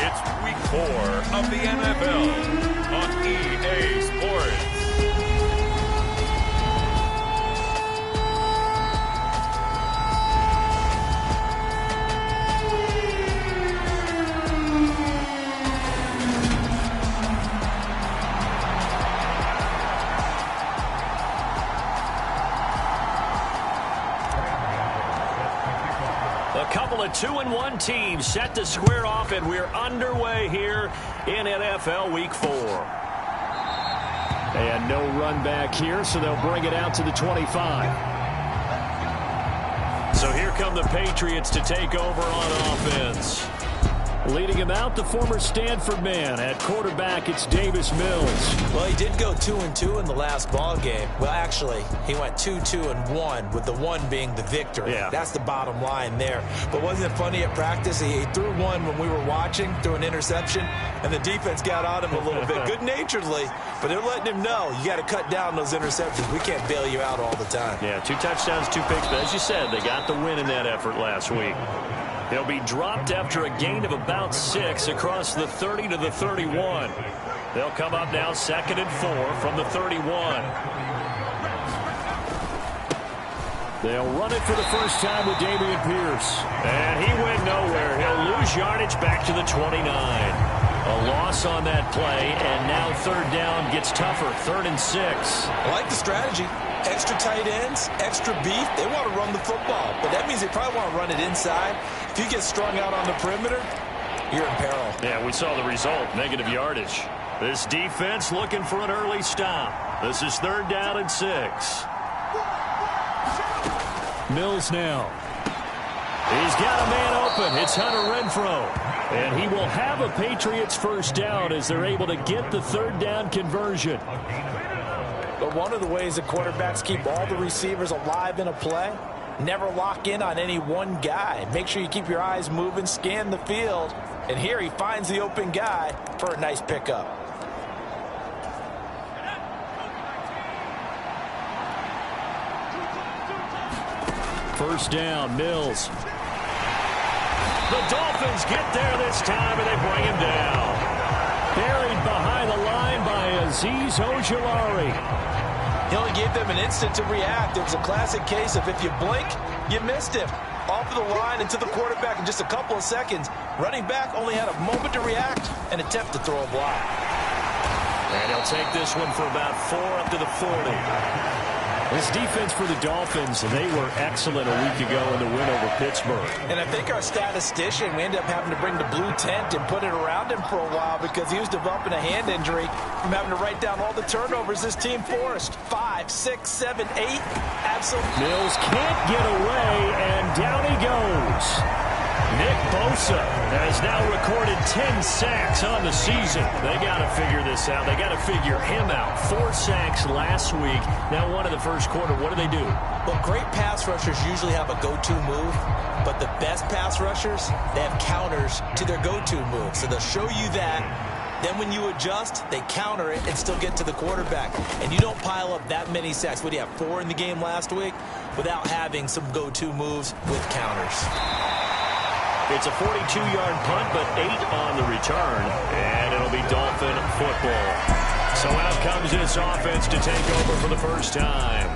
It's week 4 of the NFL on EA Sports. A couple of 2-1 teams set to square off, and we're underway here in NFL Week 4. And no run back here, so they'll bring it out to the 25. So here come the Patriots to take over on offense. Leading him out, the former Stanford man. At quarterback, it's Davis Mills. Well, he did go 2-2 in the last ball game. Well, actually, he went 2-2-1, with the one being the victory. Yeah. That's the bottom line there. But wasn't it funny at practice? He threw one when we were watching, threw an interception, and the defense got on him a little bit, good-naturedly. But they're letting him know, you got to cut down those interceptions. We can't bail you out all the time. Yeah, 2 touchdowns, 2 picks. But as you said, they got the win in that effort last week. They'll be dropped after a gain of about 6 across the 30 to the 31. They'll come up now 2nd and 4 from the 31. They'll run it for the first time with Dameon Pierce. And he went nowhere. He'll lose yardage back to the 29. A loss on that play, and now 3rd down gets tougher. 3rd and 6. I like the strategy. Extra tight ends, extra beef. They want to run the football, but that means they probably want to run it inside. If you get strung out on the perimeter, you're in peril. Yeah, we saw the result, negative yardage. This defense looking for an early stop. This is 3rd down and 6. Mills now. He's got a man open. It's Hunter Renfrow. And he will have a Patriots first down as they're able to get the 3rd down conversion. But one of the ways the quarterbacks keep all the receivers alive in a play, never lock in on any one guy. Make sure you keep your eyes moving, scan the field. And here he finds the open guy for a nice pickup. First down, Mills. The Dolphins get there this time, and they bring him down. Buried behind the line by Azeez Ojulari. He only gave them an instant to react. It was a classic case of if you blink, you missed him. Off of the line and to the quarterback in just a couple of seconds. Running back only had a moment to react and attempt to throw a block. And he'll take this one for about 4 up to the 40. This defense for the Dolphins, they were excellent a week ago in the win over Pittsburgh. And I think our statistician, we ended up having to bring the blue tent and put it around him for a while because he was developing a hand injury from having to write down all the turnovers this team forced. 5, 6, 7, 8. Absolutely. Mills can't get away, and down he goes. Nick Bosa has now recorded 10 sacks on the season. They got to figure this out. They got to figure him out. 4 sacks last week. Now 1 in the first quarter. What do they do? Well, great pass rushers usually have a go-to move, but the best pass rushers, they have counters to their go-to move. So they'll show you that. Then when you adjust, they counter it and still get to the quarterback. And you don't pile up that many sacks. What do you have, 4 in the game last week? Without having some go-to moves with counters. It's a 42-yard punt, but 8 on the return, and it'll be Dolphin football. So out comes this offense to take over for the first time.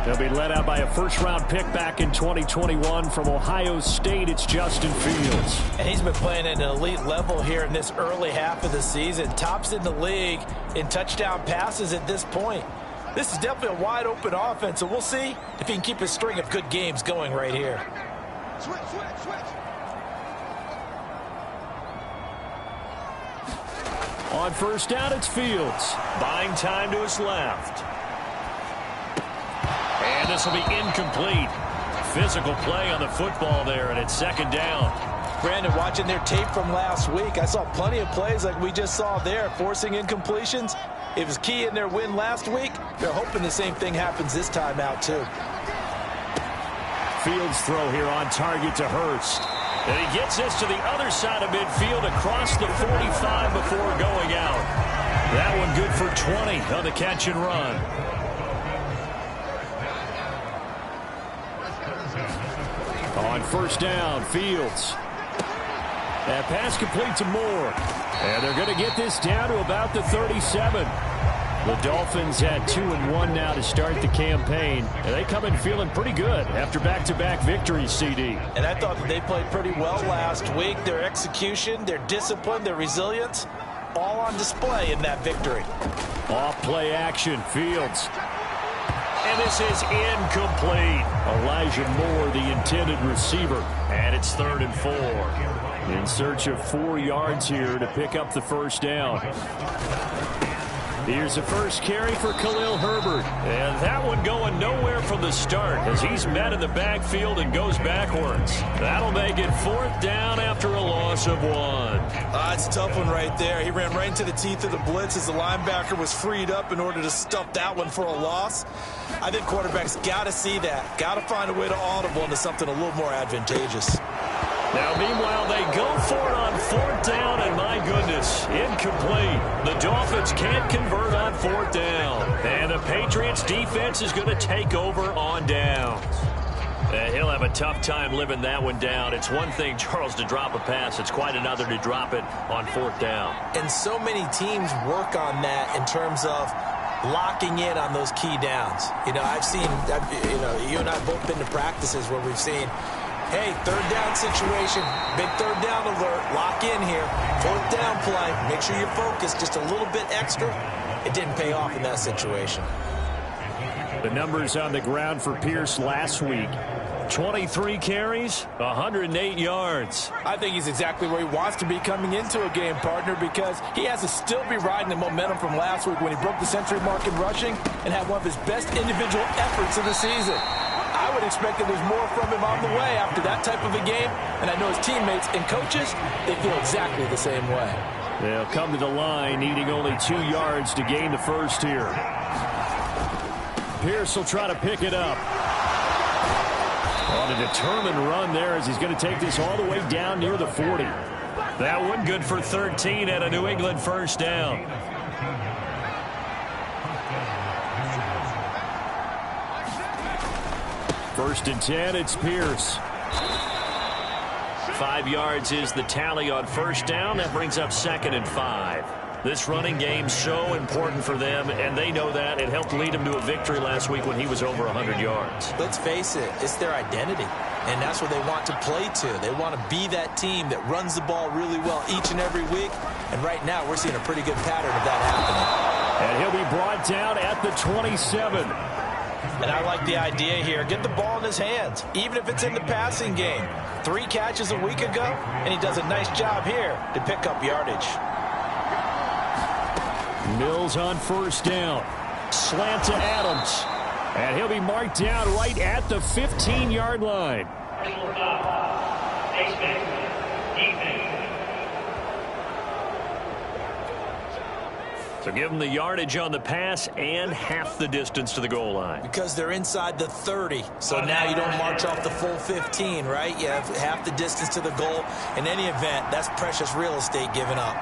They'll be led out by a first-round pick back in 2021 from Ohio State. It's Justin Fields. And he's been playing at an elite level here in this early half of the season. Tops in the league in touchdown passes at this point. This is definitely a wide-open offense, so we'll see if he can keep his string of good games going right here. Switch. On first down, it's Fields. Buying time to his left. And this will be incomplete. Physical play on the football there, and it's 2nd down. Brandon, watching their tape from last week, I saw plenty of plays like we just saw there, forcing incompletions. It was key in their win last week. They're hoping the same thing happens this time out, too. Fields throw here on target to Hurst. And he gets this to the other side of midfield across the 45 before going out. That one good for 20 on the catch and run. On first down, Fields. That pass complete to Moore. And they're going to get this down to about the 37. The Dolphins had 2-1 now to start the campaign. And they come in feeling pretty good after back-to-back victories, CD. And I thought that they played pretty well last week. Their execution, their discipline, their resilience, all on display in that victory. Off play action, Fields. And this is incomplete. Elijah Moore, the intended receiver. And it's 3rd and 4. In search of 4 yards here to pick up the first down. Here's the first carry for Khalil Herbert. And that one going nowhere from the start as he's met in the backfield and goes backwards. That'll make it 4th down after a loss of 1. It's a tough one right there. He ran right into the teeth of the blitz as the linebacker was freed up in order to stuff that one for a loss. I think quarterbacks got to see that. Got to find a way to audible into something a little more advantageous. Now, meanwhile, they go for it on 4th down, and my goodness, incomplete. The Dolphins can't convert on 4th down. And the Patriots' defense is going to take over on downs. He'll have a tough time living that one down. It's one thing, Charles, to drop a pass. It's quite another to drop it on 4th down. And so many teams work on that in terms of locking in on those key downs. You know, you and I have both been to practices where we've seen, hey, 3rd down situation, big 3rd down alert, lock in here, 4th down play, make sure you focus just a little bit extra. It didn't pay off in that situation. The numbers on the ground for Pierce last week. 23 carries, 108 yards. I think he's exactly where he wants to be coming into a game, partner, because he has to still be riding the momentum from last week when he broke the century mark in rushing and had one of his best individual efforts of the season. I would expect that there's more from him on the way after that type of a game, and I know his teammates and coaches, they feel exactly the same way. They'll come to the line needing only 2 yards to gain the first here. Pierce will try to pick it up. On a determined run there as he's going to take this all the way down near the 40. That one good for 13 at a New England first down. First and 10, it's Pierce. 5 yards is the tally on first down. That brings up 2nd and 5. This running game so important for them, and they know that. It helped lead them to a victory last week when he was over 100 yards. Let's face it, it's their identity, and that's what they want to play to. They want to be that team that runs the ball really well each and every week, and right now we're seeing a pretty good pattern of that happening. And he'll be brought down at the 27. And I like the idea here. Get the ball in his hands, even if it's in the passing game. 3 catches a week ago, and he does a nice job here to pick up yardage. Mills on first down. Slant to Adams. And he'll be marked down right at the 15-yard line. So give them the yardage on the pass and half the distance to the goal line. Because they're inside the 30, so now you don't march off the full 15, right? You have half the distance to the goal. In any event, that's precious real estate given up.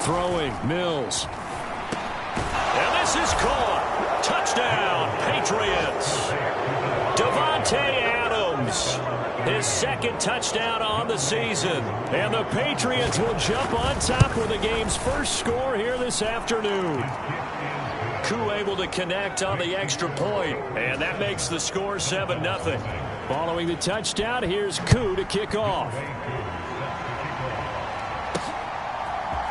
Throwing, Mills. And this is caught. Touchdown, Patriots. Devontae Adams. His 2nd touchdown on the season. And the Patriots will jump on top with the game's first score here this afternoon. Koo able to connect on the extra point. And that makes the score 7-0. Following the touchdown, here's Koo to kick off.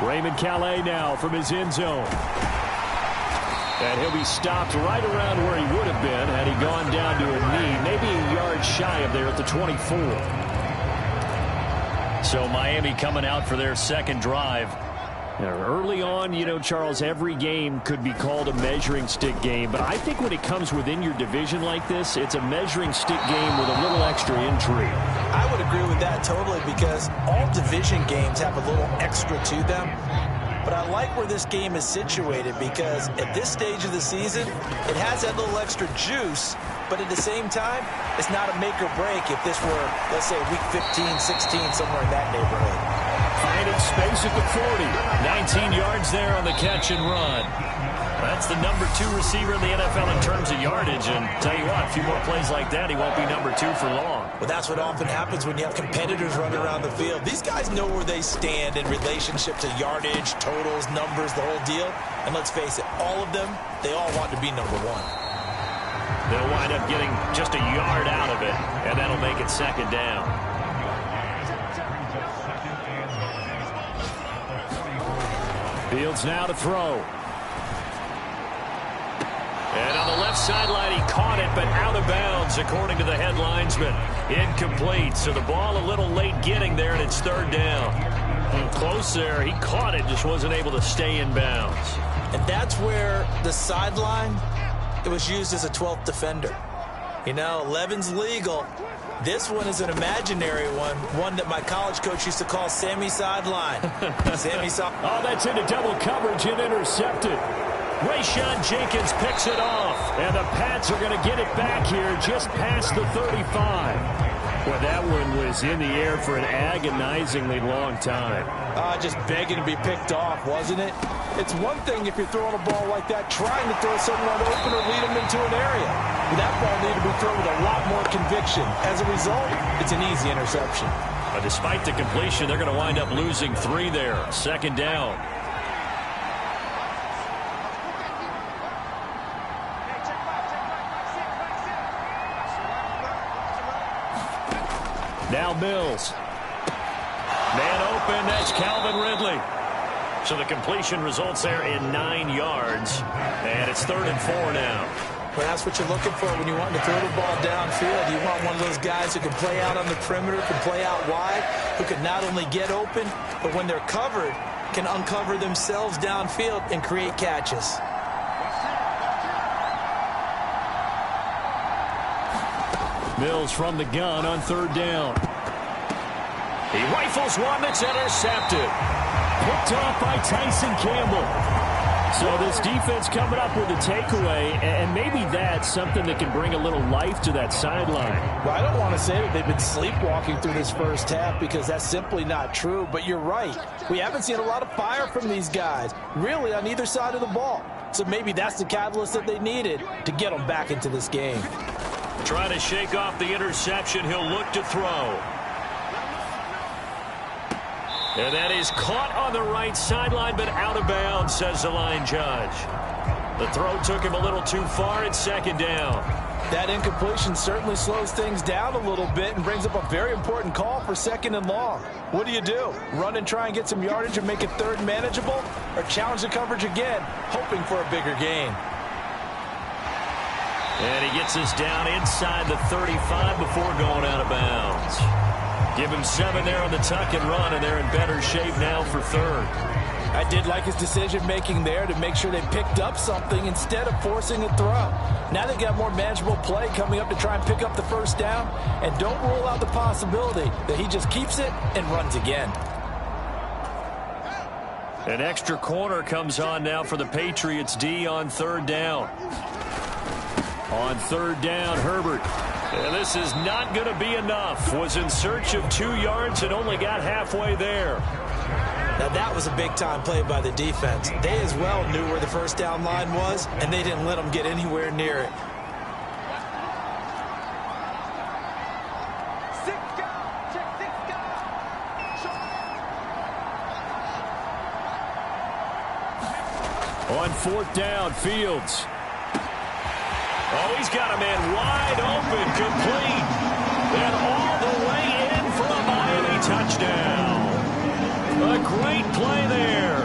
Raymond Calais now from his end zone. And he'll be stopped right around where he would have been had he gone down to a knee, maybe a yard shy of there at the 24. So Miami coming out for their 2nd drive. Now, early on, you know, Charles, every game could be called a measuring stick game. But I think when it comes within your division like this, it's a measuring stick game with a little extra intrigue. I would agree with that totally because all division games have a little extra to them. But I like where this game is situated because at this stage of the season, it has that little extra juice. But at the same time, it's not a make or break if this were, let's say, week 15, 16, somewhere in that neighborhood. Finding space at the 40. 19 yards there on the catch and run. That's the number 2 receiver in the NFL in terms of yardage. And tell you what, a few more plays like that, he won't be number 2 for long. Well, that's what often happens when you have competitors running around the field. These guys know where they stand in relationship to yardage, totals, numbers, the whole deal. And let's face it, all of them, they all want to be number 1. They'll wind up getting just a yard out of it, and that'll make it second down. Fields now to throw. And on the left sideline, he caught it, but out of bounds, according to the headlinesman. Incomplete, so the ball a little late getting there, and it's third down. Close there. He caught it, just wasn't able to stay in bounds. And that's where the sideline, it was used as a 12th defender. You know, 11's legal. This one is an imaginary one that my college coach used to call Sammy Sideline. Sammy Sideline. Oh, that's into double coverage and intercepted. Rayshawn Jenkins picks it off, and the Pats are going to get it back here just past the 35. Well, that one was in the air for an agonizingly long time. Just begging to be picked off, wasn't it? It's one thing if you're throwing a ball like that, trying to throw someone open or lead them into an area. But that ball needed to be thrown with a lot more conviction. As a result, it's an easy interception. But despite the completion, they're going to wind up losing 3 there. Second down. Now Mills. Man open, that's Calvin Ridley. So the completion results there in 9 yards. And it's 3rd and 4 now. Well, that's what you're looking for when you want to throw the ball downfield. You want one of those guys who can play out on the perimeter, can play out wide, who can not only get open, but when they're covered, can uncover themselves downfield and create catches. Mills from the gun on 3rd down. He rifles one that's intercepted. Picked off by Tyson Campbell. So this defense coming up with a takeaway, and maybe that's something that can bring a little life to that sideline. Well, I don't want to say that they've been sleepwalking through this first half because that's simply not true, but you're right. We haven't seen a lot of fire from these guys, really on either side of the ball. So maybe that's the catalyst that they needed to get them back into this game. Trying to shake off the interception. He'll look to throw. And that is caught on the right sideline, but out of bounds, says the line judge. The throw took him a little too far. It's second down. That incompletion certainly slows things down a little bit and brings up a very important call for 2nd and long. What do? Run and try and get some yardage and make it 3rd manageable, or challenge the coverage again, hoping for a bigger gain? And he gets us down inside the 35 before going out of bounds. Give him 7 there on the tuck and run, and they're in better shape now for 3rd. I did like his decision-making there to make sure they picked up something instead of forcing a throw. Now they've got more manageable play coming up to try and pick up the 1st down, and don't rule out the possibility that he just keeps it and runs again. An extra corner comes on now for the Patriots D on 3rd down. On 3rd down, Herbert. And this is not going to be enough. Was in search of 2 yards and only got halfway there. Now that was a big-time play by the defense. They as well knew where the 1st down line was, and they didn't let them get anywhere near it. On 4th down, Fields. Oh, he's got a man wide open, complete, and all the way in for a Miami touchdown. A great play there,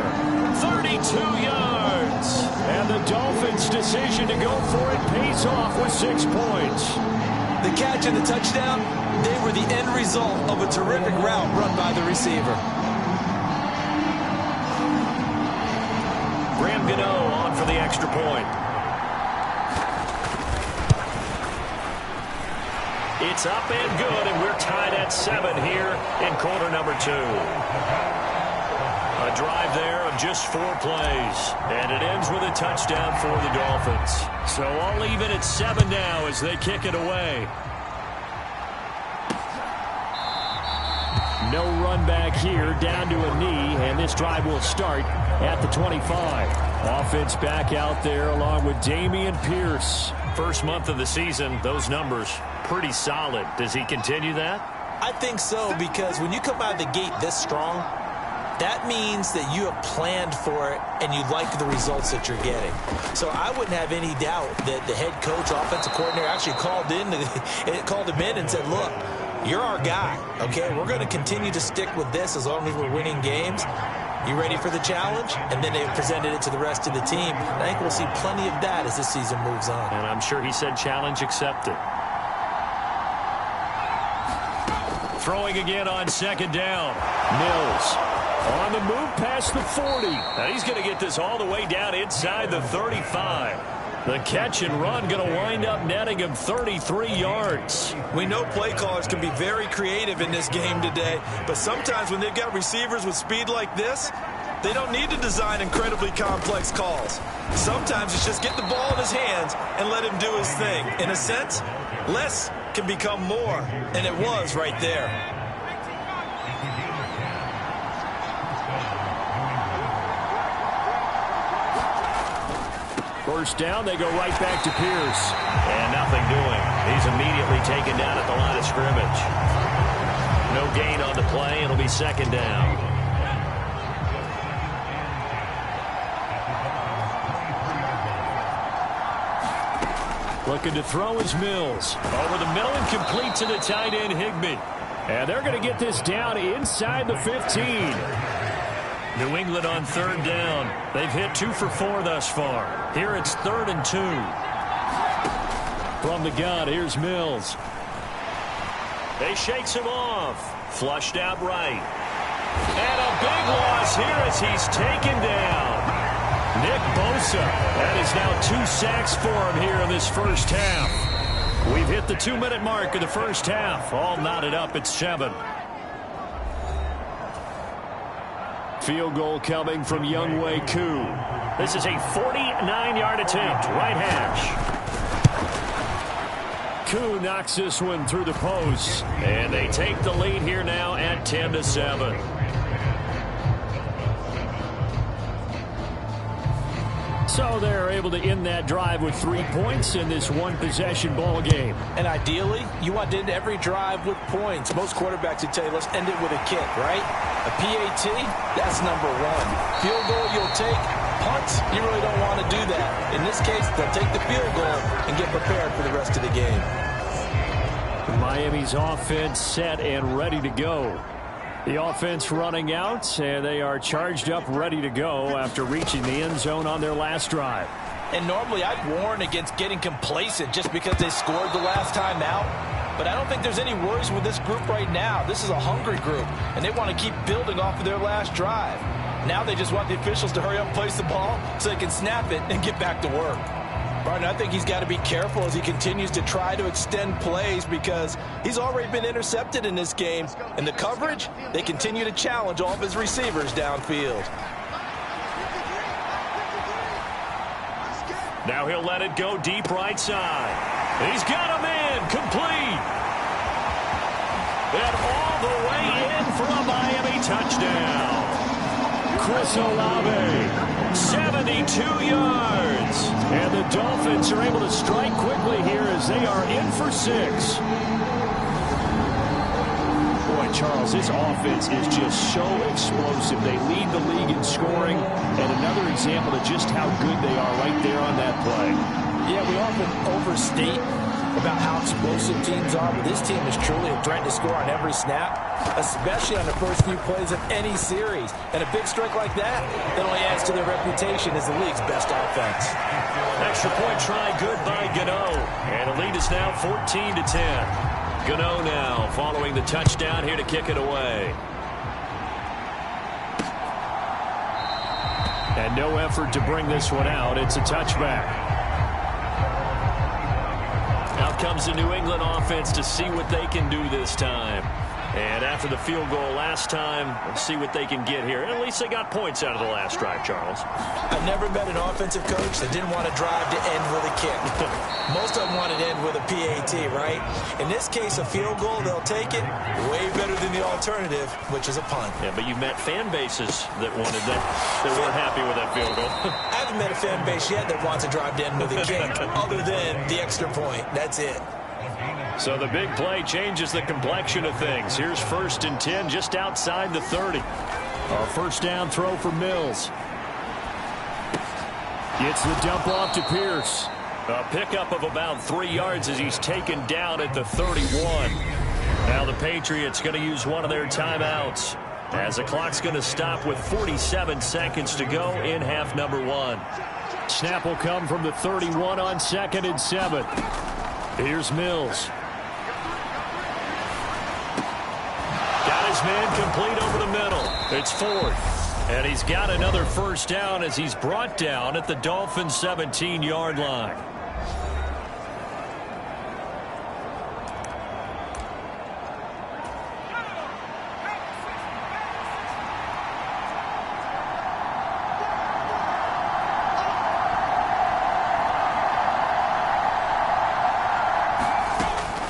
32 yards, and the Dolphins' decision to go for it pays off with 6 points. The catch and the touchdown, they were the end result of a terrific route run by the receiver. Graham Gano on for the extra point. It's up and good, and we're tied at 7 here in quarter number 2. A drive there of just 4 plays, and it ends with a touchdown for the Dolphins. So all even at 7 now as they kick it away. No run back here, down to a knee, and this drive will start at the 25. Offense back out there along with Dameon Pierce. First month of the season, those numbers pretty solid. Does he continue that? I think so, because when you come out of the gate this strong, that means that you have planned for it and you like the results that you're getting. So I wouldn't have any doubt that the head coach, offensive coordinator actually called him in and said, look, you're our guy, okay? We're going to continue to stick with this as long as we're winning games. You ready for the challenge? And then they presented it to the rest of the team. I think we'll see plenty of that as this season moves on. And I'm sure he said challenge accepted. Throwing again on second down. Mills on the move past the 40. Now he's going to get this all the way down inside the 35. The catch and run going to wind up netting him 33 yards. We know play callers can be very creative in this game today, but sometimes when they've got receivers with speed like this, they don't need to design incredibly complex calls. Sometimes it's just get the ball in his hands and let him do his thing. In a sense, less can become more, and it was right there. First down, they go right back to Pierce. And nothing doing. He's immediately taken down at the line of scrimmage. No gain on the play. It'll be second down. Looking to throw is Mills. Over the middle and complete to the tight end, Higbee. And they're going to get this down inside the 15. New England on third down. They've hit 2 for 4 thus far. Here it's 3rd and 2. From the gun, here's Mills. They shakes him off. Flushed out right. And a big loss here as he's taken down. Nick Bosa. That is now 2 sacks for him here in this first half. We've hit the 2-minute mark of the first half. All knotted up at 7. Field goal coming from Younghoe Koo. This is a 49-yard attempt, right hash. Koo knocks this one through the post, and they take the lead here now at 10-7. So they're able to end that drive with 3 points in this one-possession ball game. And ideally, you want to end every drive with points. Most quarterbacks would tell you, let's end it with a kick, right? A PAT, that's number 1. Field goal, you'll take. Punts, you really don't want to do that. In this case, they'll take the field goal and get prepared for the rest of the game. Miami's offense set and ready to go. The offense running out, and they are charged up, ready to go after reaching the end zone on their last drive. And normally I'd warn against getting complacent just because they scored the last time out. But I don't think there's any worries with this group right now. This is a hungry group, and they want to keep building off of their last drive. Now they just want the officials to hurry up and place the ball so they can snap it and get back to work. Barton, I think he's got to be careful as he continues to try to extend plays because he's already been intercepted in this game. And the coverage, they continue to challenge all of his receivers downfield. Now he'll let it go deep right side. He's got him in, complete. And all the way in for a Miami touchdown. Chris Olave, 72 yards. And the Dolphins are able to strike quickly here as they are in for 6. Boy, Charles, this offense is just so explosive. They lead the league in scoring. And another example of just how good they are right there on that play. Yeah, we often overstate about how explosive teams are, but this team is truly a threat to score on every snap, especially on the first few plays of any series. And a big strike like that only adds to their reputation as the league's best offense. Extra point try good by Gano. And the lead is now 14-10. Gano now following the touchdown here to kick it away. And no effort to bring this one out. It's a touchback. Out comes the New England offense to see what they can do this time. And after the field goal last time, let's see what they can get here. At least they got points out of the last drive, Charles. I've never met an offensive coach that didn't want to drive to end with a kick. Most of them wanted to end with a PAT, right? In this case, a field goal, they'll take it way better than the alternative, which is a punt. Yeah, but you've met fan bases that wanted that, that weren't happy with that field goal. I haven't met a fan base yet that wants to drive to end with a kick, other than the extra point. That's it. So the big play changes the complexion of things. Here's 1st and 10 just outside the 30. A first down throw for Mills. Gets the dump off to Pierce. A pickup of about 3 yards as he's taken down at the 31. Now the Patriots going to use one of their timeouts as the clock's going to stop with 47 seconds to go in half number 1. Snap will come from the 31 on 2nd and 7. Here's Mills. Got his man complete over the middle. It's 4th. And he's got another first down as he's brought down at the Dolphins' 17-yard line.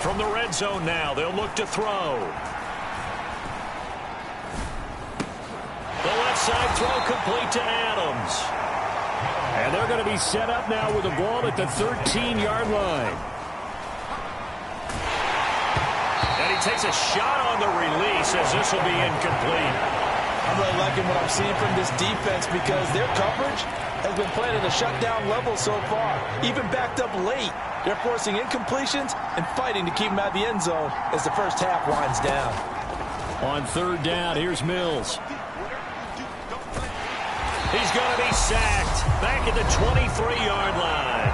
From the red zone now, they'll look to throw. The left side throw complete to Adams. And they're going to be set up now with the ball at the 13-yard line. And he takes a shot on the release as this will be incomplete. I'm really liking what I'm seeing from this defense because their coverage has been playing at a shutdown level so far. Even backed up late. They're forcing incompletions and fighting to keep them out of the end zone as the first half winds down. On 3rd down, here's Mills. He's going to be sacked back at the 23-yard line.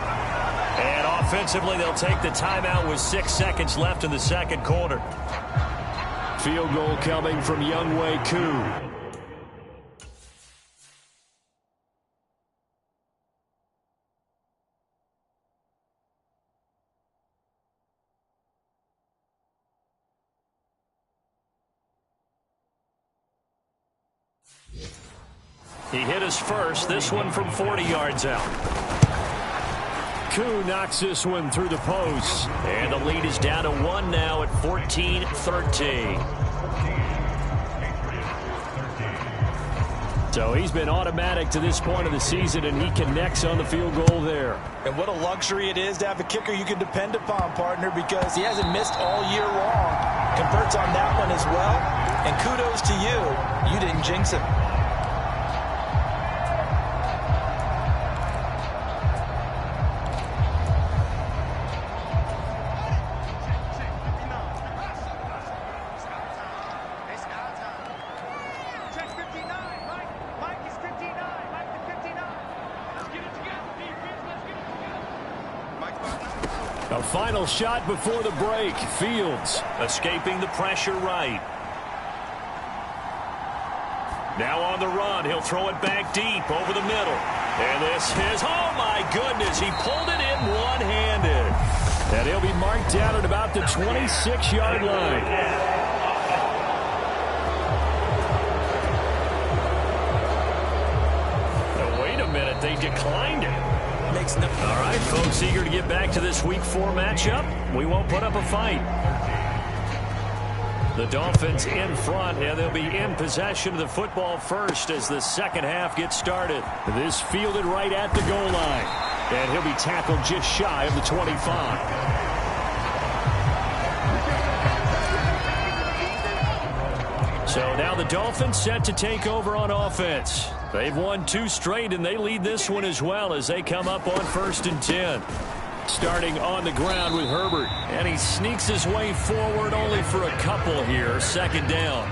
And offensively, they'll take the timeout with 6 seconds left in the second quarter. Field goal coming from Younghoe Koo. He hit his first, this one from 40 yards out. Koo knocks this one through the post. And the lead is down to 1 now at 14-13. So he's been automatic to this point of the season, and he connects on the field goal there. And what a luxury it is to have a kicker you can depend upon, partner, because he hasn't missed all year long. Converts on that one as well. And kudos to you. You didn't jinx him. A final shot before the break. Fields escaping the pressure right. Now on the run. He'll throw it back deep over the middle. And this is, oh my goodness, he pulled it in one-handed. And he'll be marked down at about the 26-yard line. Now, wait a minute, they declined it. All right, folks, eager to get back to this Week 4 matchup. We won't put up a fight. The Dolphins in front, and they'll be in possession of the football first as the second half gets started. This fielded right at the goal line. And he'll be tackled just shy of the 25. So now the Dolphins set to take over on offense. They've won 2 straight, and they lead this one as well as they come up on 1st and 10. Starting on the ground with Herbert. And he sneaks his way forward only for a couple here. 2nd down.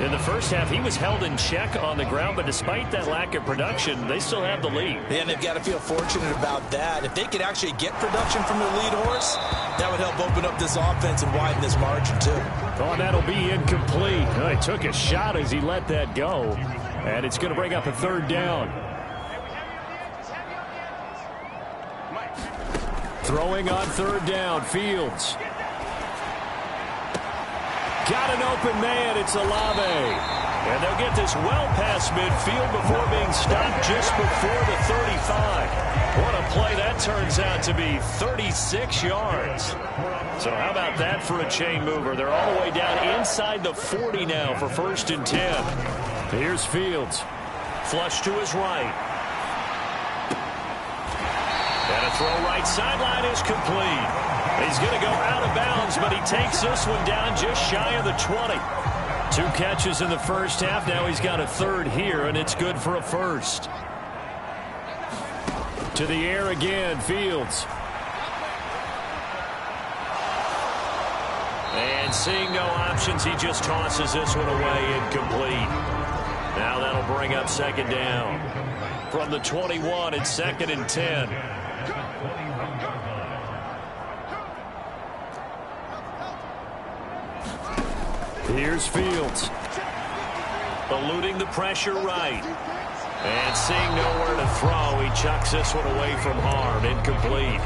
In the first half, he was held in check on the ground, but despite that lack of production, they still have the lead. And they've got to feel fortunate about that. If they could actually get production from their lead horse, that would help open up this offense and widen this margin, too. Oh, that'll be incomplete. Oh, he took a shot as he let that go. And it's going to bring up a 3rd down. Throwing on 3rd down, Fields. got an open man. It's Olave. And they'll get this well past midfield before being stopped just before the 35. What a play that turns out to be, 36 yards. So how about that for a chain mover? They're all the way down inside the 40 now for 1st and 10. Here's Fields. Flush to his right. And a throw right sideline is complete. He's going to go out of bounds, but he takes this one down just shy of the 20. 2 catches in the first half. Now he's got a 3rd here, and it's good for a 1st. To the air again, Fields. And seeing no options, he just tosses this one away, incomplete. Now that'll bring up 2nd down. From the 21, it's 2nd and 10. Here's Fields. Eluding the pressure right. And seeing nowhere to throw, he chucks this one away from harm. Incomplete.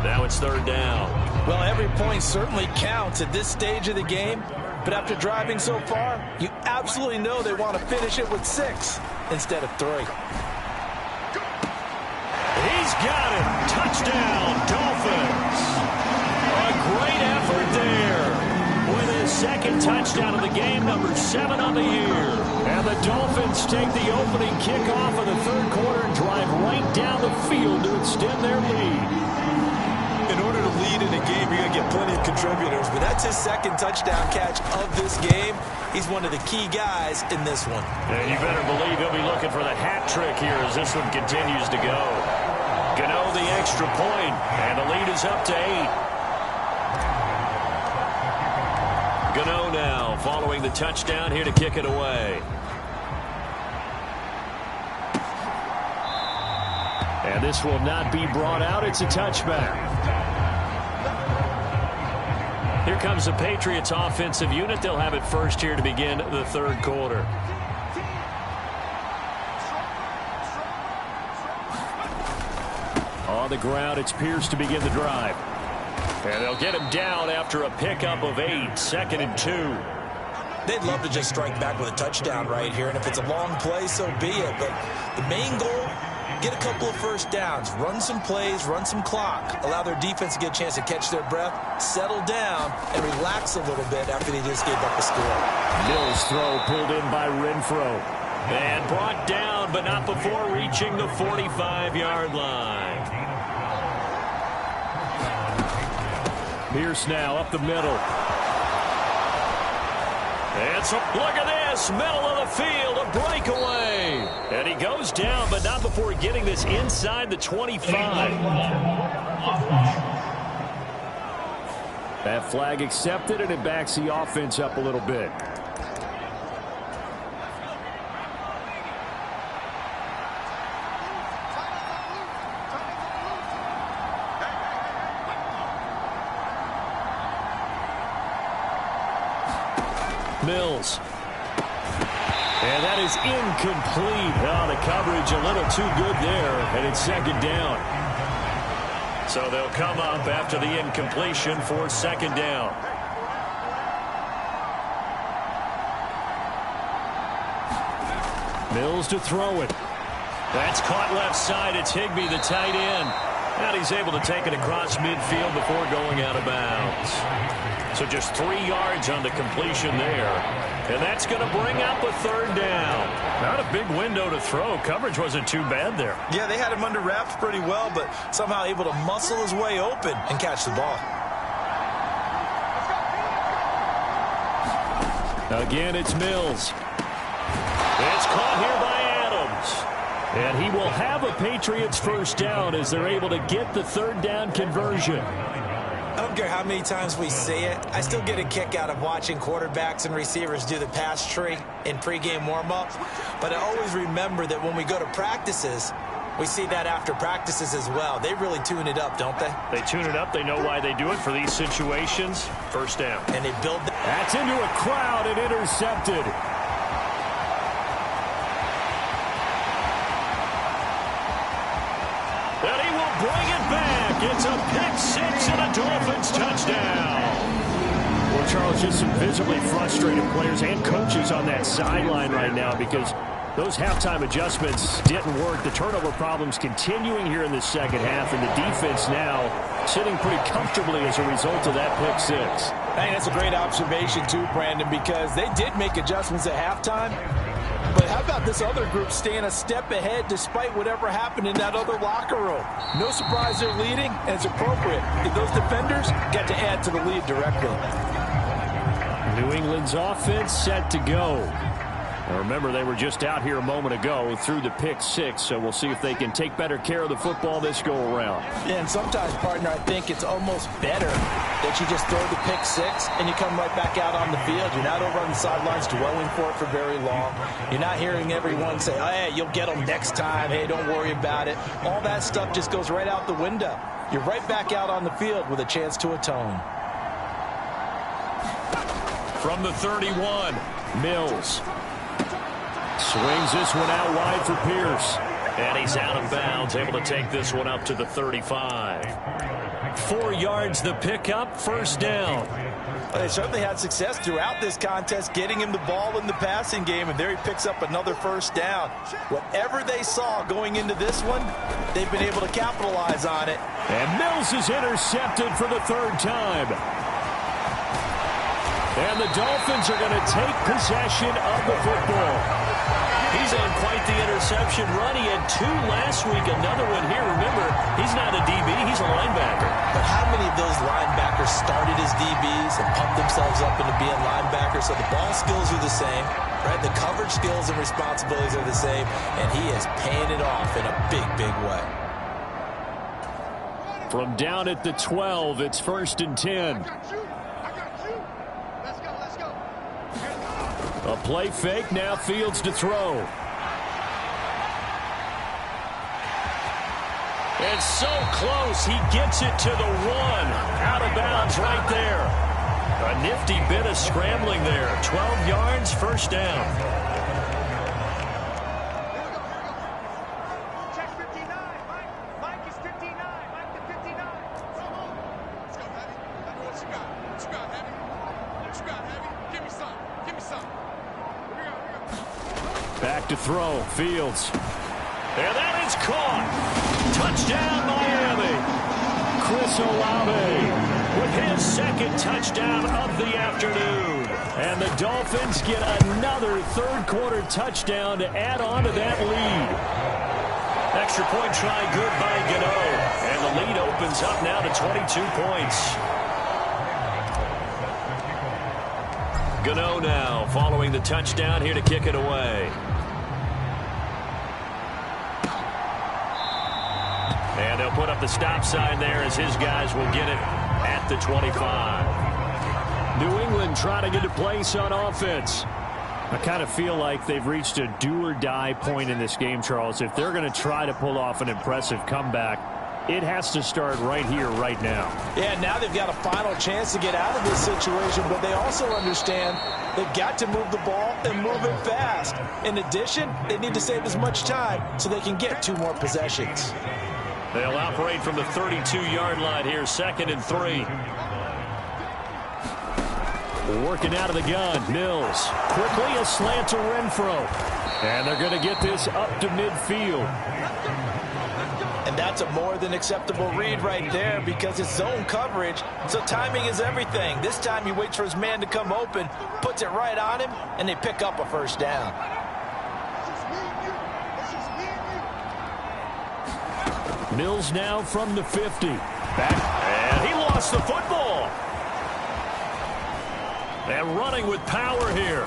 Now it's 3rd down. Well, every point certainly counts at this stage of the game. But after driving so far, you absolutely know they want to finish it with 6 instead of 3. He's got it. Touchdown, Dolphins. A great effort there. With his 2nd touchdown of the game, number 7 on the year. And the Dolphins take the opening kickoff of the 3rd quarter and drive right down the field to extend their lead. In order to lead in a game, you're going to get plenty of contributors, but that's his 2nd touchdown catch of this game. He's one of the key guys in this one. And you better believe he'll be looking for the hat trick here as this one continues to go. Gano the extra point, and the lead is up to 8. Gano now following the touchdown here to kick it away. And this will not be brought out. It's a touchback. Here comes the Patriots offensive unit. They'll have it first here to begin the 3rd quarter. On the ground, it's Pierce to begin the drive. And they'll get him down after a pickup of 8, 2nd and 2. They'd love to just strike back with a touchdown right here, and if it's a long play, so be it. But the main goal, get a couple of 1st downs, run some plays, run some clock, allow their defense to get a chance to catch their breath, settle down, and relax a little bit after they just gave up a score. Mills' throw pulled in by Renfro. And brought down, but not before reaching the 45-yard line. Pierce now up the middle. And so, look at this, middle of the field, a breakaway. And he goes down, but not before getting this inside the 25. That flag accepted, and it backs the offense up a little bit. Mills. And that is incomplete. Oh, the coverage a little too good there, and it's 2nd down. So they'll come up after the incompletion for 2nd down. Mills to throw it. That's caught left side. It's Higbee, the tight end. And he's able to take it across midfield before going out of bounds. So just 3 yards on the completion there. And that's going to bring up a 3rd down. Not a big window to throw. Coverage wasn't too bad there. Yeah, they had him under wraps pretty well, but somehow able to muscle his way open and catch the ball. Again, it's Mills. It's caught here by Adams. And he will have a Patriots 1st down as they're able to get the 3rd down conversion. I don't care how many times we say it, I still get a kick out of watching quarterbacks and receivers do the pass tree in pregame warm-up. But I always remember that when we go to practices, we see that after practices as well. They really tune it up, don't they? They tune it up. They know why they do it for these situations. 1st down. And they build that. That's into a crowd and intercepted. And he will bring it back. It's a pick 6 and a Dolphins touchdown. Well, Charles, there's just some visibly frustrated players and coaches on that sideline right now because those halftime adjustments didn't work. The turnover problems continuing here in the second half, and the defense now sitting pretty comfortably as a result of that pick six. I think that's a great observation too, Brandon, because they did make adjustments at halftime. But how about this other group staying a step ahead despite whatever happened in that other locker room? No surprise they're leading, and it's appropriate. Those defenders got to add to the lead directly. New England's offense set to go. Now remember, they were just out here a moment ago through the pick six, so we'll see if they can take better care of the football this go-around. Yeah, and sometimes, partner, I think it's almost better that you just throw the pick six and you come right back out on the field. You're not over on the sidelines dwelling for it for very long. You're not hearing everyone say, oh, hey, you'll get them next time. Hey, don't worry about it. All that stuff just goes right out the window. You're right back out on the field with a chance to atone. From the 31, Mills. Swings this one out wide for Pierce. And he's out of bounds, able to take this one up to the 35. 4 yards the pickup, first down. Well, they certainly had success throughout this contest getting him the ball in the passing game, and there he picks up another first down. Whatever they saw going into this one, they've been able to capitalize on it. And Mills is intercepted for the third time. And the Dolphins are going to take possession of the football. He's on quite the interception run. He had 2 last week, another one here. Remember, he's not a DB, he's a linebacker. But how many of those linebackers started as DBs and pumped themselves up into being linebackers? So the ball skills are the same, right? The coverage skills and responsibilities are the same, and he is paying it off in a big, big way. From down at the 12, it's 1st and 10. A play fake, now Fields to throw. And so close, he gets it to the 1. Out of bounds right there. A nifty bit of scrambling there. 12 yards, first down. Back to throw, Fields. And that is caught. Touchdown, Miami. Chris Olave with his second touchdown of the afternoon. And the Dolphins get another third-quarter touchdown to add on to that lead. Extra point try good by Gano. And the lead opens up now to 22 points. Gano now following the touchdown here to kick it away. And they'll put up the stop sign there as his guys will get it at the 25. New England trying to get a place on offense. I kind of feel like they've reached a do-or-die point in this game, Charles. If they're going to try to pull off an impressive comeback, it has to start right here, right now. Yeah, now they've got a final chance to get out of this situation, but they also understand they've got to move the ball and move it fast. In addition, they need to save as much time so they can get 2 more possessions. They'll operate from the 32-yard line here, 2nd and 3. Working out of the gun, Mills. Quickly a slant to Renfro. And they're going to get this up to midfield. And that's a more than acceptable read right there because it's zone coverage, so timing is everything. This time he waits for his man to come open, puts it right on him, and they pick up a first down. Mills now from the 50. Back, and he lost the football. And running with power here.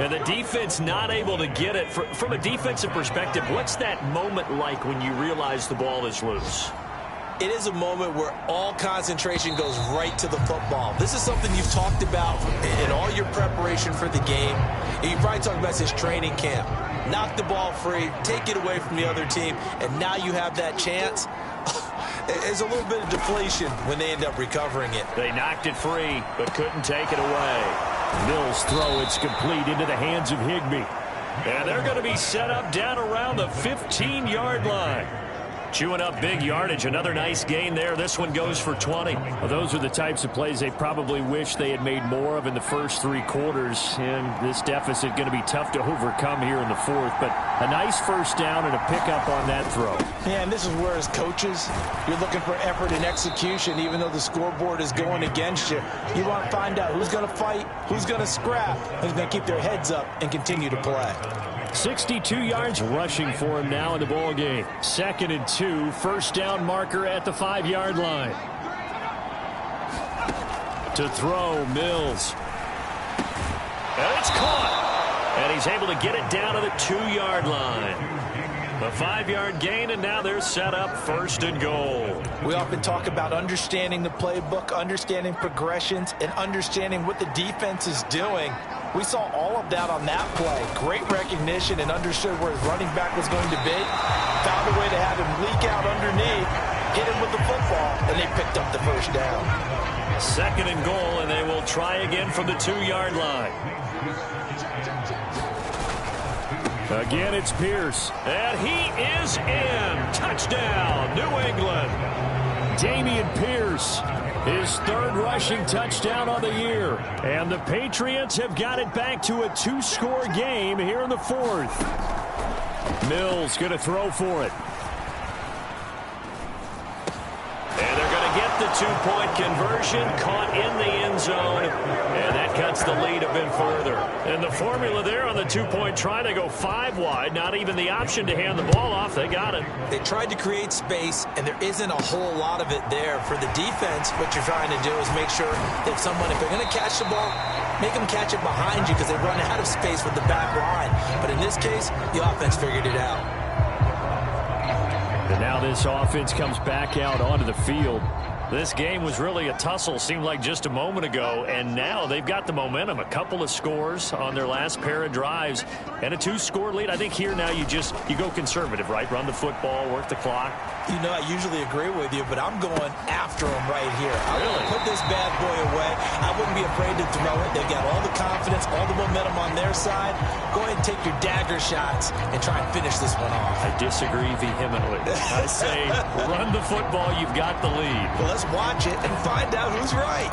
And the defense not able to get it. From a defensive perspective, what's that moment like when you realize the ball is loose? It is a moment where all concentration goes right to the football. This is something you've talked about in all your preparation for the game. And you probably talked about this training camp. Knock the ball free, take it away from the other team, and now you have that chance. There's a little bit of deflation when they end up recovering it. They knocked it free, but couldn't take it away. Mills' throw, it's complete into the hands of Higbee. And they're going to be set up down around the 15-yard line. Chewing up big yardage. Another nice gain there. This one goes for 20. Well, those are the types of plays they probably wish they had made more of in the first 3 quarters. And this deficit going to be tough to overcome here in the fourth. But a nice first down and a pickup on that throw. Yeah, and this is where, as coaches, you're looking for effort and execution, even though the scoreboard is going against you. You want to find out who's going to fight, who's going to scrap, who's going to keep their heads up and continue to play. 62 yards rushing for him now in the ball game. 2nd and 2, first down marker at the 5-yard line. To throw, Mills. And it's caught. And he's able to get it down to the 2-yard line. A 5-yard gain, and now they're set up 1st and goal. We often talk about understanding the playbook, understanding progressions, and understanding what the defense is doing. We saw all of that on that play. Great recognition and understood where his running back was going to be. Found a way to have him leak out underneath, hit him with the football, and they picked up the first down. 2nd and goal, and they will try again from the 2-yard line. Again, it's Pierce. And he is in. Touchdown, New England. Dameon Pierce, his 3rd rushing touchdown on the year. And the Patriots have got it back to a 2-score game here in the 4th. Mills going to throw for it. And they're going to get the 2-point conversion, caught in the end zone, and that cuts the lead a bit further. And the formula there on the 2-point try to go 5 wide, not even the option to hand the ball off. They got it. They tried to create space, and there isn't a whole lot of it there. For the defense, what you're trying to do is make sure that someone, if they're going to catch the ball, make them catch it behind you because they run out of space with the back line. But in this case, the offense figured it out. And now this offense comes back out onto the field. This game was really a tussle, seemed like just a moment ago, and now they've got the momentum. A couple of scores on their last pair of drives and a 2-score lead. I think here now you go conservative, right? Run the football, work the clock. You know, I usually agree with you, but I'm going after him right here. I want to put this bad boy away. I wouldn't be afraid to throw it. They've got all the confidence, all the momentum on their side. Go ahead and take your dagger shots and try and finish this one off. I disagree vehemently. I say run the football. You've got the lead. Well, let's watch it and find out who's right.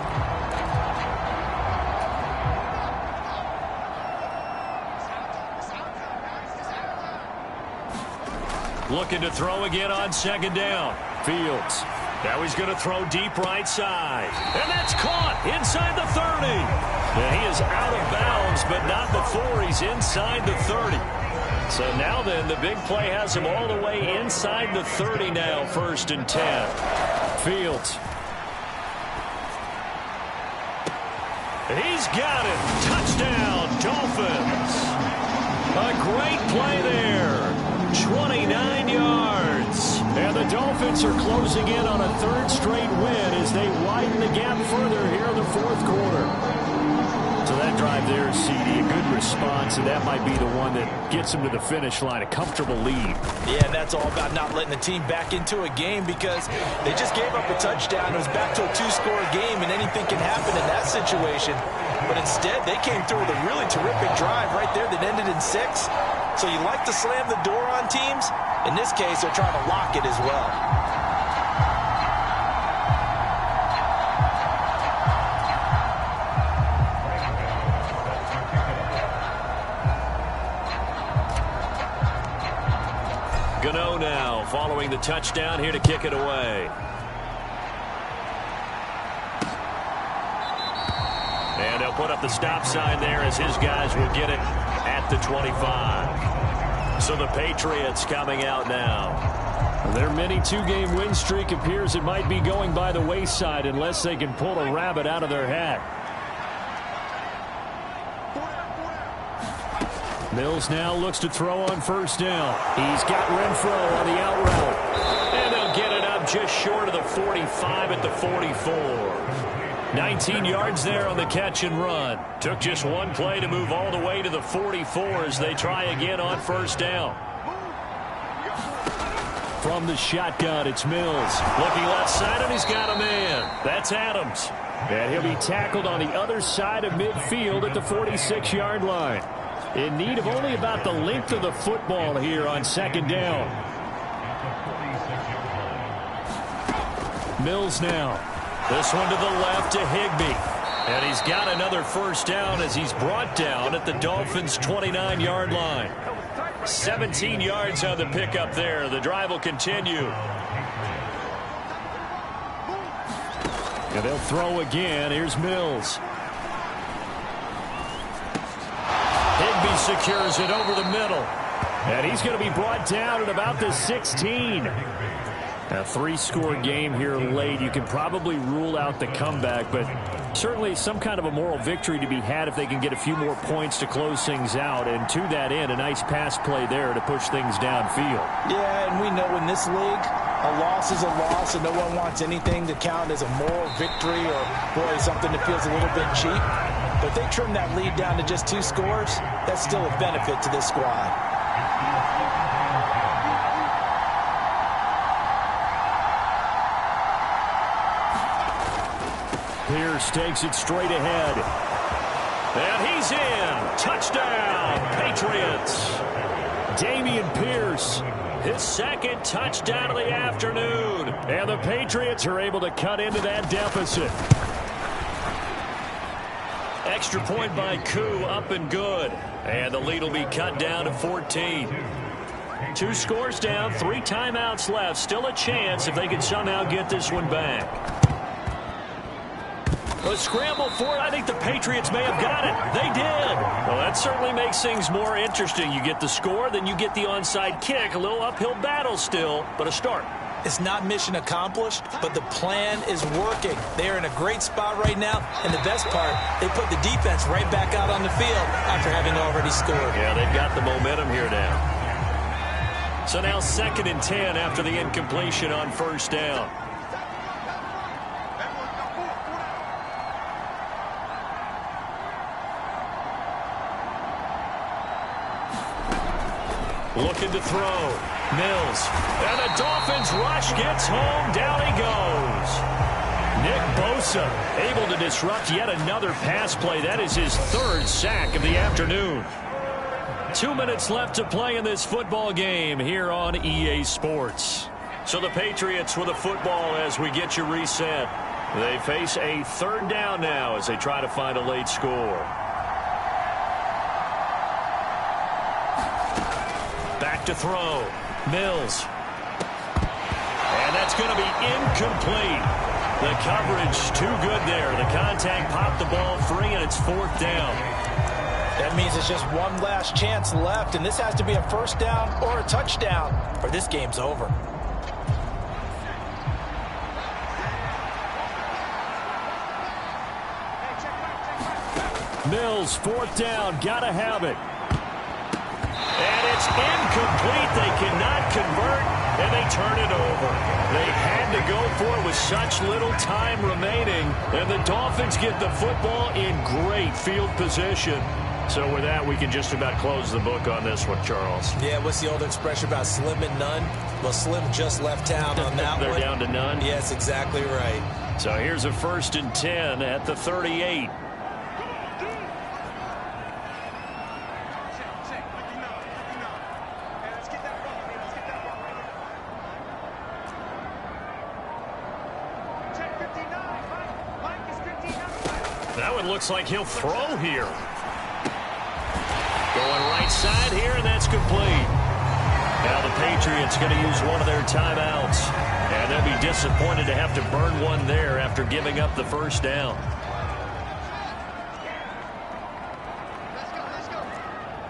Looking to throw again on 2nd down. Fields. Now he's going to throw deep right side. And that's caught inside the 30. And he is out of bounds, but not before he's inside the 30. So now then, the big play has him all the way inside the 30 now, 1st and 10. Fields. He's got it. Touchdown, Dolphins. A great play there. 29 yards. And the Dolphins are closing in on a 3rd straight win as they widen the gap further here in the 4th quarter. So that drive there, CD, a good response, and that might be the one that gets them to the finish line, a comfortable lead. Yeah, and that's all about not letting the team back into a game because they just gave up a touchdown. It was back to a 2-score game, and anything can happen in that situation. But instead, they came through with a really terrific drive right there that ended in 6. So you like to slam the door on teams? In this case, they're trying to lock it as well. Gano now following the touchdown here to kick it away. And they'll put up the stop sign there as his guys will get it at the 25. So the Patriots coming out now. Their mini 2-game win streak appears it might be going by the wayside unless they can pull a rabbit out of their hat. Mills now looks to throw on 1st down. He's got Renfro on the out route. And they'll get it up just short of the 45 at the 44. 19 yards there on the catch and run. Took just one play to move all the way to the 44 as they try again on 1st down. From the shotgun, it's Mills. Looking left side, and he's got a man. That's Adams. And he'll be tackled on the other side of midfield at the 46-yard line. In need of only about the length of the football here on 2nd down. Mills now. This one to the left to Higbee. And he's got another first down as he's brought down at the Dolphins' 29-yard line. 17 yards on the pickup there. The drive will continue. And they'll throw again. Here's Mills. Higbee secures it over the middle. And he's going to be brought down at about the 16. A 3-score game here late. You can probably rule out the comeback, but certainly some kind of a moral victory to be had if they can get a few more points to close things out. And to that end, a nice pass play there to push things downfield. Yeah, and we know in this league, a loss is a loss, and no one wants anything to count as a moral victory or, boy, something that feels a little bit cheap. But they trim that lead down to just 2 scores. That's still a benefit to this squad. Pierce takes it straight ahead. And he's in. Touchdown, Patriots. Dameon Pierce, his second touchdown of the afternoon. And the Patriots are able to cut into that deficit. Extra point by Koo, up and good. And the lead will be cut down to 14. 2 scores down, 3 timeouts left. Still a chance if they can somehow get this one back. A scramble for it. I think the Patriots may have got it. They did. Well, that certainly makes things more interesting. You get the score, then you get the onside kick. A little uphill battle still, but a start. It's not mission accomplished, but the plan is working. They're in a great spot right now, and the best part, they put the defense right back out on the field after having already scored. Yeah, they've got the momentum here now. So now 2nd and 10 after the incompletion on first down. Looking to throw. Mills. And the Dolphins rush gets home. Down he goes. Nick Bosa able to disrupt yet another pass play. That is his 3rd sack of the afternoon. 2 minutes left to play in this football game here on EA Sports. So the Patriots with a football as we get you reset. They face a 3rd down now as they try to find a late score. Back to throw. Mills. And that's going to be incomplete. The coverage too good there. The contact popped the ball free, and it's 4th down. That means it's just one last chance left, and this has to be a first down or a touchdown, or this game's over. Mills, 4th down. Gotta have it. And it's incomplete. They cannot convert, and they turn it over. They had to go for it with such little time remaining, and the Dolphins get the football in great field position. So with that, we can just about close the book on this one, Charles. Yeah, what's the old expression about slim and none? Well, Slim just left town on that They're one. down to none? Yes, exactly right. So here's a 1st and 10 at the 38. That one looks like he'll throw here. Going right side here, and that's complete. Now the Patriots going to use one of their timeouts. And they'll be disappointed to have to burn one there after giving up the first down. Let's go.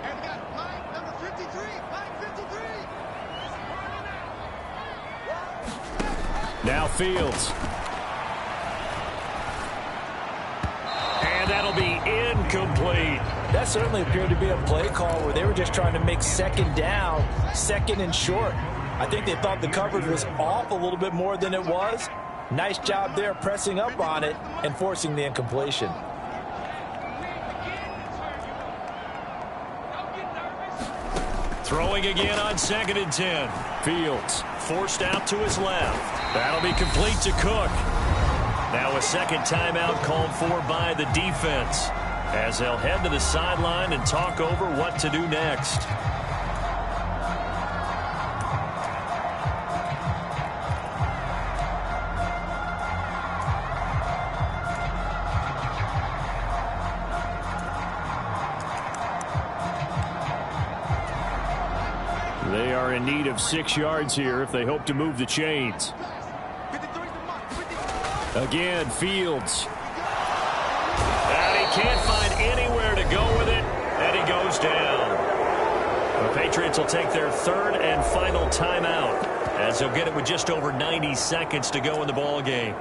And we got Mike, number 53. Mike 53. Now Fields. And that'll be incomplete. That certainly appeared to be a play call where they were just trying to make 2nd down, 2nd and short. I think they thought the coverage was off a little bit more than it was. Nice job there pressing up on it and forcing the incompletion. Throwing again on 2nd and 10. Fields forced out to his left. That'll be complete to Cook. Now a 2nd timeout called for by the defense as they'll head to the sideline and talk over what to do next. in need of 6 yards here if they hope to move the chains. Again, Fields. And he can't find anywhere to go with it, and he goes down. The Patriots will take their third and final timeout, as they'll get it with just over 90 seconds to go in the ball game.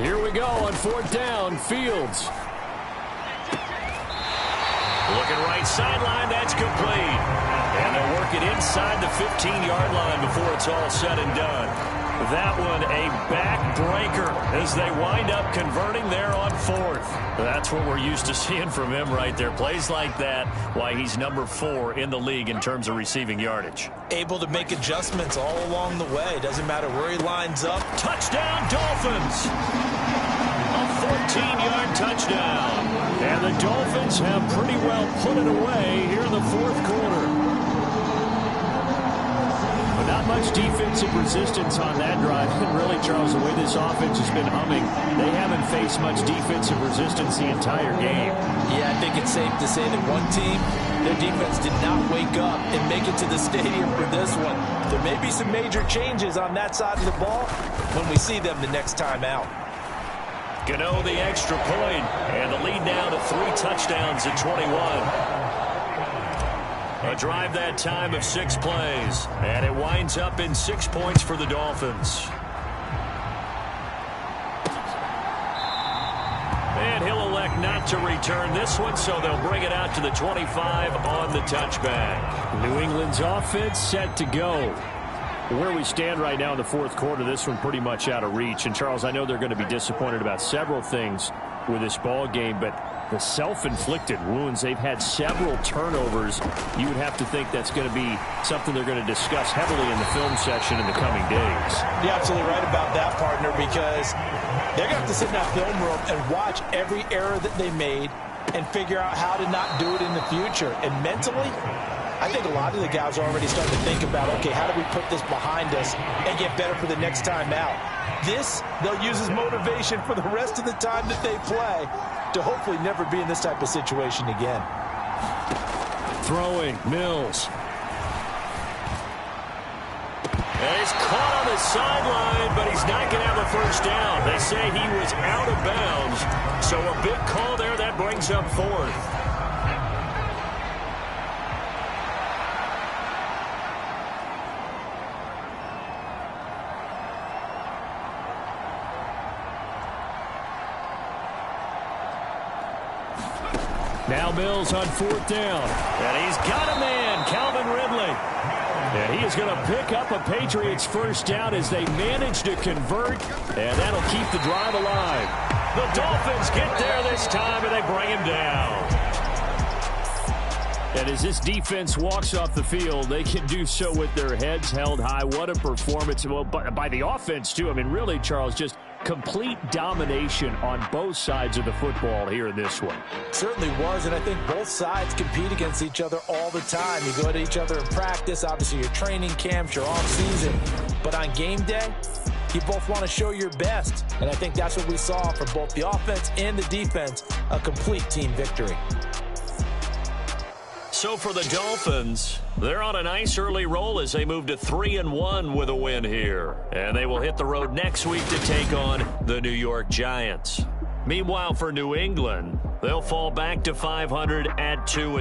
Here we go on 4th down. Fields. Looking right sideline, that's complete. And they'll work it inside the 15-yard line before it's all said and done. That one a backbreaker as they wind up converting there on 4th. That's what we're used to seeing from him right there. Plays like that, why he's number 4 in the league in terms of receiving yardage. Able to make adjustments all along the way. Doesn't matter where he lines up. Touchdown, Dolphins! A 14-yard touchdown. And the Dolphins have pretty well put it away here in the 4th quarter. But not much defensive resistance on that drive. And really, Charles, the way this offense has been humming, they haven't faced much defensive resistance the entire game. Yeah, I think it's safe to say that one team, their defense did not wake up and make it to the stadium for this one. There may be some major changes on that side of the ball when we see them the next time out. Gano the extra point, and the lead now to 3 touchdowns at 21. A drive that time of 6 plays, and it winds up in 6 points for the Dolphins. And he'll elect not to return this one, so they'll bring it out to the 25 on the touchback. New England's offense set to go. Where we stand right now in the 4th quarter, this one pretty much out of reach. And, Charles, I know they're going to be disappointed about several things with this ball game, but the self-inflicted wounds, they've had several turnovers. You would have to think that's going to be something they're going to discuss heavily in the film section in the coming days. You're absolutely right about that, partner, because they're going to have to sit in that film room and watch every error that they made and figure out how to not do it in the future. And mentally, I think a lot of the guys are already starting to think about, okay, how do we put this behind us and get better for the next time out? This, they'll use as motivation for the rest of the time that they play to hopefully never be in this type of situation again. Throwing, Mills. And he's caught on the sideline, but he's not going to have a first down. They say he was out of bounds, so a big call there. That brings up 4th. Now Mills on 4th down. And he's got a man, Calvin Ridley. And he is going to pick up a Patriots first down as they manage to convert, and that'll keep the drive alive. The Dolphins get there this time, and they bring him down. And as this defense walks off the field, they can do so with their heads held high. What a performance. Well, by the offense, too. I mean, really, Charles, just complete domination on both sides of the football here in this one. Certainly was, and I think both sides compete against each other all the time. You go to each other in practice, obviously your training camps, your off-season. But on game day, you both want to show your best. And I think that's what we saw from both the offense and the defense, a complete team victory. So for the Dolphins, they're on a nice early roll as they move to 3-1 with a win here. And they will hit the road next week to take on the New York Giants. Meanwhile, for New England, they'll fall back to 500 at 2-2.